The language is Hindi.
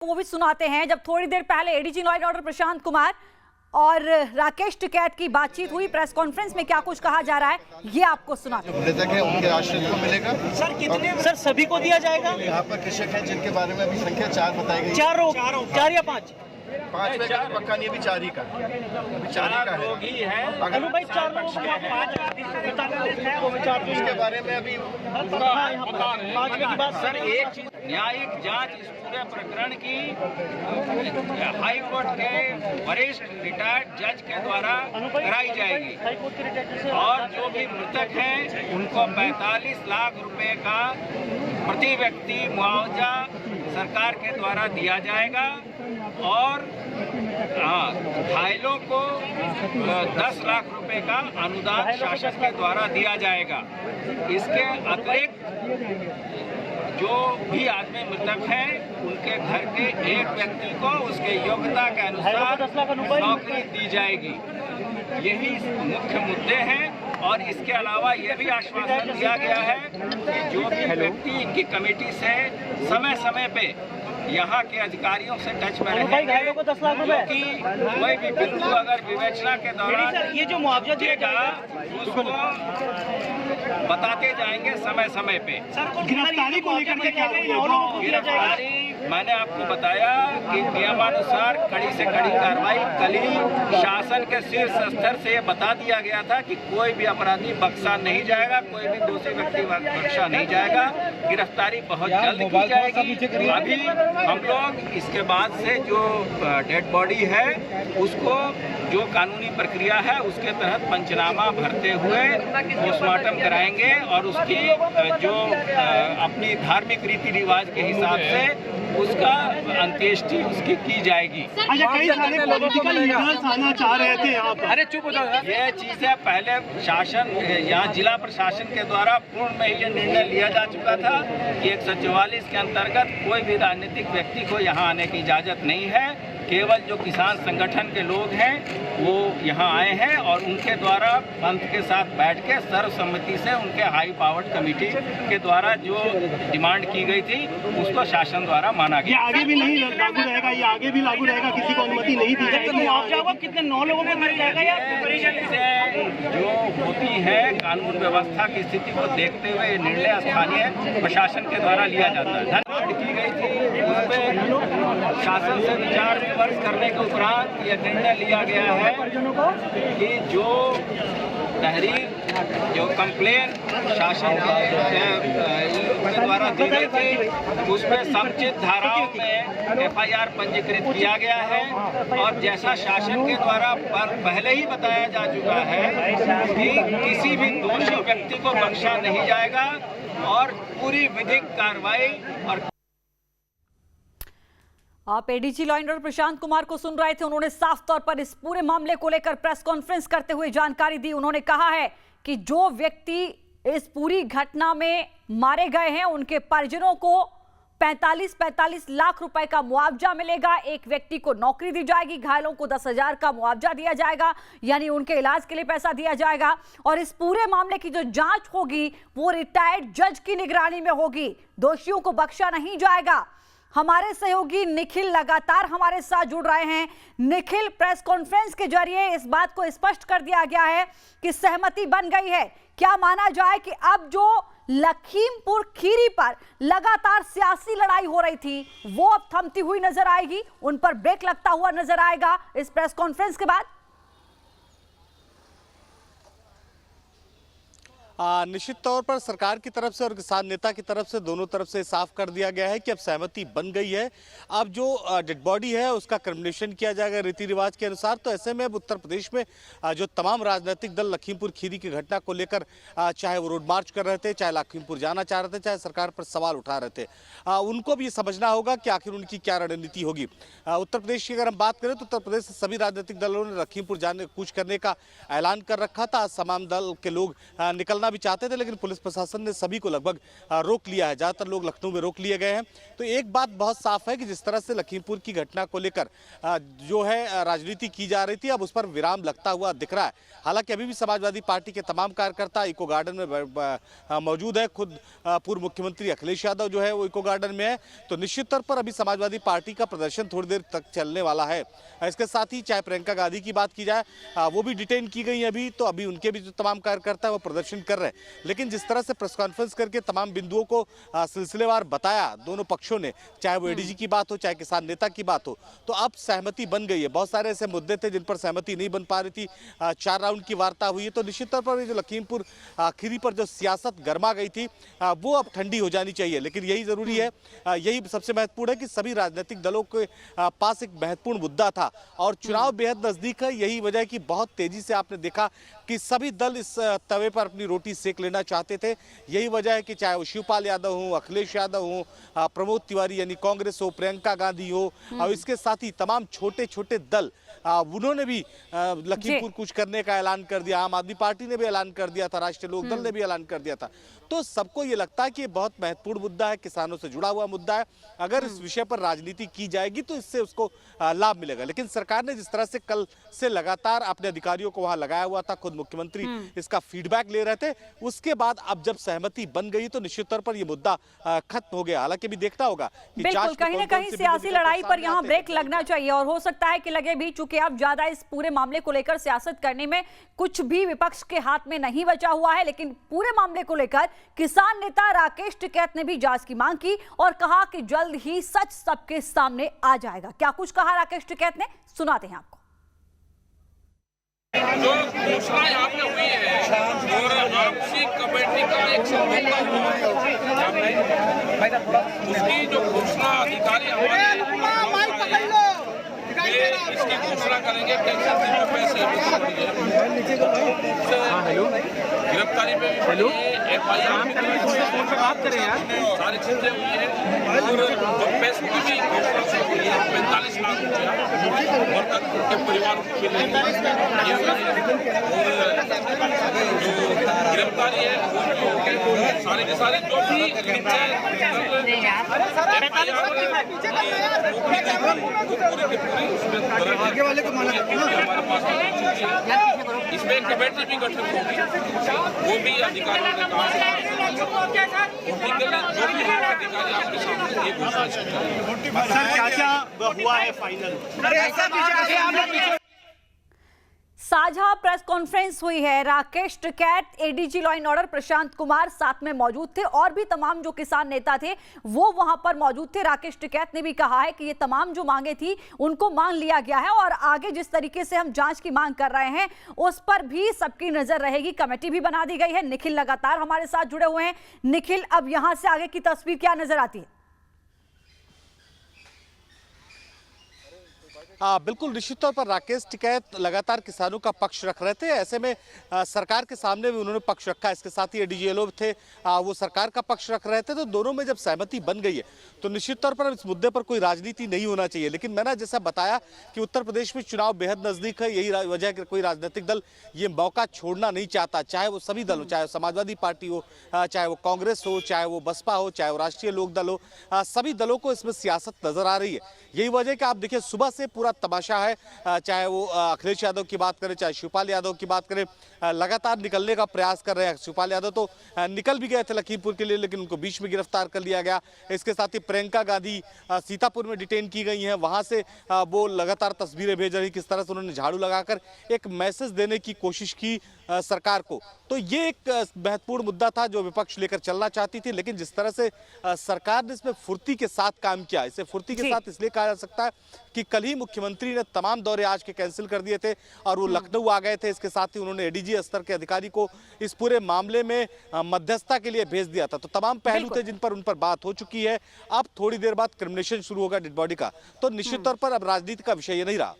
वो भी सुनाते हैं जब थोड़ी देर पहले ADG law and order Prashant Kumar और राकेश टिकैत की बातचीत हुई। प्रेस कॉन्फ्रेंस में क्या कुछ कहा जा रहा है ये आपको सुनाते हैं। मृतक है उनके आश्रित को मिलेगा। सर कितने सर सभी को दिया जाएगा? यहाँ पर कृषक है जिनके बारे में अभी संख्या 4 बताई गई। चार या पाँच? 5 में पक्का नहीं, अभी 4 ही का, अभी 4 ही का है। अगर भाई 4 लोग उसके बारे में अभी की बात सर एक चीज, न्यायिक जांच इस पूरे प्रकरण की हाई कोर्ट के वरिष्ठ रिटायर्ड जज के द्वारा कराई जाएगी और जो भी मृतक हैं उनको 45 लाख रुपए का प्रति व्यक्ति मुआवजा सरकार के द्वारा दिया जाएगा और घायलों को 10 लाख रुपए का अनुदान शासन के द्वारा दिया जाएगा। इसके अतिरिक्त जो भी आदमी मृतक हैं उनके घर के एक व्यक्ति को उसके योग्यता के अनुसार नौकरी दी जाएगी। यही मुख्य मुद्दे हैं और इसके अलावा यह भी आश्वासन दिया गया है कि जो भी व्यक्ति इनकी कमेटी से समय समय पे यहाँ के अधिकारियों से टच में रहेंगे क्योंकि कोई भी बिंदु अगर विवेचना के दौरान ये जो मुआवजा दिया जाएगा उसको बताते जाएंगे समय समय पे। गिरफ्तारी को लेकर के क्या गिरफ्तारी मैंने आपको बताया कि नियमानुसार कड़ी से कड़ी कार्रवाई कल ही शासन के शीर्ष स्तर से ये बता दिया गया था कि कोई भी अपराधी बख्शा नहीं जाएगा, कोई भी दोषी व्यक्ति बख्शा नहीं जाएगा। गिरफ्तारी बहुत जल्द की जाएगी। अभी हम लोग इसके बाद से जो डेड बॉडी है उसको जो कानूनी प्रक्रिया है उसके तहत पंचनामा भरते हुए पोस्टमार्टम कराएंगे और उसकी जो अपनी धार्मिक रीति रिवाज के हिसाब से उसका अंत्येष्टि उसकी की जाएगी। कई सारे पॉलिटिकल लीडर्स आना चाह रहे थे यहाँ पर। अरे चुप हो जाओ। ये चीजें पहले शासन यहाँ जिला प्रशासन के द्वारा पूर्व में ये निर्णय लिया जा चुका था कि 144 के अंतर्गत कोई भी राजनीतिक व्यक्ति को यहाँ आने की इजाजत नहीं है। केवल जो किसान संगठन के लोग हैं वो यहाँ आए हैं और उनके द्वारा पंथ के साथ बैठ के सर्वसम्मति से उनके हाई पावर्ड कमेटी के द्वारा जो डिमांड की गई थी उसको शासन द्वारा माना गया। ये आगे भी नहीं लागू रहेगा, ये आगे भी लागू रहेगा, किसी को अनुमति नहीं दी जाएगी। कितने 9 लोगों को मिल जाएगा या जो होती है कानून व्यवस्था की स्थिति को देखते हुए निर्णय स्थानीय प्रशासन के द्वारा लिया जाता है। धन्यवाद की गई थी उस पर शासन से विचार विमर्श करने के उपरांत यह निर्णय लिया गया है कि जो तहरीर जो कंप्लेन शासन के द्वारा दी गई थी उस पर समुचित धाराओं में FIR पंजीकृत किया गया है और जैसा शासन के द्वारा पहले ही बताया जा चुका है कि किसी भी दोषी व्यक्ति को बख्शा नहीं जाएगा और पूरी विधिक कार्रवाई और आप ADG law and order Prashant Kumar को सुन रहे थे। उन्होंने साफ तौर पर इस पूरे मामले को लेकर प्रेस कॉन्फ्रेंस करते हुए जानकारी दी। उन्होंने कहा है कि जो व्यक्ति इस पूरी घटना में मारे गए हैं उनके परिजनों को 45 लाख रुपए का मुआवजा मिलेगा। एक व्यक्ति को नौकरी दी जाएगी, घायलों को 10,000 का मुआवजा दिया जाएगा, यानी उनके इलाज के लिए पैसा दिया जाएगा। और इस पूरे मामले की जो जांच होगी वो रिटायर्ड जज की निगरानी में होगी। दोषियों को बख्शा नहीं जाएगा। हमारे सहयोगी निखिल लगातार हमारे साथ जुड़ रहे हैं। निखिल, प्रेस कॉन्फ्रेंस के जरिए इस बात को स्पष्ट कर दिया गया है कि सहमति बन गई है। क्या माना जाए कि अब जो लखीमपुर खीरी पर लगातार सियासी लड़ाई हो रही थी वो अब थमती हुई नजर आएगी, उन पर ब्रेक लगता हुआ नजर आएगा इस प्रेस कॉन्फ्रेंस के बाद? निश्चित तौर पर सरकार की तरफ से और किसान नेता की तरफ से दोनों तरफ से साफ कर दिया गया है कि अब सहमति बन गई है। अब जो डेड बॉडी है उसका क्रिमिनेशन किया जाएगा रीति रिवाज के अनुसार। तो ऐसे में अब उत्तर प्रदेश में जो तमाम राजनीतिक दल लखीमपुर खीरी की घटना को लेकर चाहे वो रोड मार्च कर रहे थे, चाहे लखीमपुर जाना चाह रहे थे, चाहे सरकार पर सवाल उठा रहे थे, उनको भी ये समझना होगा कि आखिर उनकी क्या रणनीति होगी। उत्तर प्रदेश की अगर हम बात करें तो उत्तर प्रदेश से सभी राजनीतिक दलों ने लखीमपुर जाने कूच करने का ऐलान कर रखा था। तमाम दल के लोग निकलना भी चाहते थे, लेकिन पुलिस प्रशासन ने सभी को लगभग रोक लिया है। ज़्यादातर लोग लखनऊ में रोक लिए गए हैं। तो एक बात बहुत साफ है कि जिस तरह से लखीमपुर की घटना को लेकर जो है राजनीति की जा रही थी, अब उस पर विराम लगता हुआ दिख रहा है। हालांकि अभी भी समाजवादी पार्टी के तमाम कार्यकर्ता इको गार्डन में मौजूद है। खुद पूर्व मुख्यमंत्री अखिलेश यादव जो है वो इको गार्डन में है। तो निश्चित तौर पर अभी समाजवादी पार्टी का प्रदर्शन थोड़ी देर तक चलने वाला है। इसके साथ ही चाहे प्रियंका गांधी की बात की जाए, वो भी डिटेन की गई अभी, तो अभी उनके भी जो तमाम कार्यकर्ता है वो प्रदर्शन कर रहे हैं। लेकिन जिस तरह से प्रेस कॉन्फ्रेंस करके तमाम बिंदुओं को सिलसिलेवार बताया दोनों पक्षों ने, चाहे वो एडीजी की बात हो, चाहे किसान नेता की बात हो, तो अब सहमति बन गई है। बहुत सारे ऐसे मुद्दे थे जिन पर सहमति नहीं बन पा रही थी। 4 राउंड की वार्ता हुई है। तो निश्चित तौर पर जो लखीमपुर खीरी पर जो सियासत गर्मा गई थी वो अब ठंडी हो जानी चाहिए। लेकिन यही जरूरी है, यही सबसे महत्वपूर्ण है कि सभी राजनीतिक दलों के पास एक महत्वपूर्ण मुद्दा था और चुनाव बेहद नजदीक है। यही वजह है कि बहुत तेजी से आपने देखा कि सभी दल इस तवे पर अपनी रोटी सेक लेना चाहते थे। यही वजह है कि चाहे वो शिवपाल यादव हो, अखिलेश यादव हो, प्रमोद तिवारी यानी कांग्रेस हो, प्रियंका गांधी हो, और इसके साथ ही तमाम छोटे छोटे दल, उन्होंने भी लखीमपुर कूच करने का ऐलान कर दिया। आम आदमी पार्टी ने भी ऐलान कर दिया था, राष्ट्रीय लोकदल ने भी ऐलान कर दिया था। तो सबको ये लगता है कि ये बहुत महत्वपूर्ण मुद्दा है, किसानों से जुड़ा हुआ मुद्दा है। अगर इस विषय पर राजनीति की जाएगी तो इससे उसको लाभ मिलेगा। लेकिन सरकार ने जिस तरह से कल से लगातार अपने अधिकारियों को वहां लगाया हुआ था, खुद मुख्यमंत्री इसका फीडबैक ले रहे थे, उसके बाद अब जब सहमति बन गई तो निश्चित तौर पर यह मुद्दा खत्म हो गया। हालांकि भी देखना होगा कि बिल्कुल कहीं ना कहीं सियासी लड़ाई पर यहाँ ब्रेक लगना चाहिए और हो सकता है कि लगे भी, चूंकि अब ज्यादा इस पूरे मामले को लेकर सियासत करने में कुछ भी विपक्ष के हाथ में नहीं बचा हुआ है। लेकिन पूरे मामले को लेकर किसान नेता राकेश टिकैत ने भी जांच की मांग की और कहा कि जल्द ही सच सबके सामने आ जाएगा। क्या कुछ कहा राकेश टिकैत ने, सुनाते हैं आपको। जो घोषणा यहाँ पे हुई है और आपसी कमेटी का एक समझौता हुआ, उसकी जो घोषणा अधिकारी हमारे इसकी घोषणा करेंगे, पैसे गिरफ्तारी में FIR सारी चीजें हुई है और जो पैसे की भी घोषणा से हुई है 45 लाख रुपया मृतक के परिवार को मिलेंगे। और जो गिरफ्तारी है वो सारे के सारे जो भी आगे वाले को माना हमारे पास इसमें एक कमेटी भी गठित होगी, वो भी अधिकारियों ने कहा जो भी अधिकारी आपके सामने ये घोषणा सर क्या क्या हुआ है फाइनल? साझा प्रेस कॉन्फ्रेंस हुई है। Rakesh Tikait, ADG law and order Prashant Kumar साथ में मौजूद थे और भी तमाम जो किसान नेता थे वो वहां पर मौजूद थे। राकेश टिकैत ने भी कहा है कि ये तमाम जो मांगे थी उनको मान लिया गया है और आगे जिस तरीके से हम जांच की मांग कर रहे हैं उस पर भी सबकी नजर रहेगी। कमेटी भी बना दी गई है। निखिल लगातार हमारे साथ जुड़े हुए हैं। निखिल, अब यहां से आगे की तस्वीर क्या नजर आती है? बिल्कुल निश्चित तौर पर राकेश टिकैत लगातार किसानों का पक्ष रख रहे थे। ऐसे में सरकार के सामने भी उन्होंने पक्ष रखा। इसके साथ ही एडीजी लोग थे, वो सरकार का पक्ष रख रहे थे। तो दोनों में जब सहमति बन गई है तो निश्चित तौर पर इस मुद्दे पर कोई राजनीति नहीं होना चाहिए। लेकिन मैंने जैसा बताया कि उत्तर प्रदेश में चुनाव बेहद नजदीक है। यही वजह है कि कोई राजनीतिक दल ये मौका छोड़ना नहीं चाहता, चाहे वो सभी दल हो, चाहे समाजवादी पार्टी हो, चाहे वो कांग्रेस हो, चाहे वो बसपा हो, चाहे वो राष्ट्रीय लोकदल हो, सभी दलों को इसमें सियासत नजर आ रही है। यही वजह है कि आप देखिए सुबह से पूरा तमाशा है। चाहे वो अखिलेश यादव की बात करें, चाहे शिवपाल यादव की बात करें, लगातार निकलने का प्रयास कर रहे हैं। शिवपाल यादव तो निकल भी गए थे लखीमपुर के लिए, लेकिन उनको बीच में गिरफ्तार कर लिया गया। इसके साथ ही प्रियंका गांधी सीतापुर में डिटेन की गई हैं। वहां से वो लगातार तस्वीरें भेज रही, किस तरह से उन्होंने झाड़ू लगाकर एक मैसेज देने की कोशिश की सरकार को। तो ये एक महत्वपूर्ण मुद्दा था जो विपक्ष लेकर चलना चाहती थी। लेकिन जिस तरह से सरकार ने इसमें फुर्ती के साथ काम किया, इसे फुर्ती के साथ इसलिए कहा जा सकता है कि कल ही मुख्यमंत्री ने तमाम दौरे आज के कैंसिल कर दिए थे और वो लखनऊ आ गए थे। इसके साथ ही उन्होंने एडीजी स्तर के अधिकारी को इस पूरे मामले में मध्यस्थता के लिए भेज दिया था। तो तमाम पहलू थे जिन पर उन पर बात हो चुकी है। अब थोड़ी देर बाद क्रिमिनेशन शुरू होगा डेड बॉडी का, तो निश्चित तौर पर अब राजनीति का विषय ये नहीं रहा।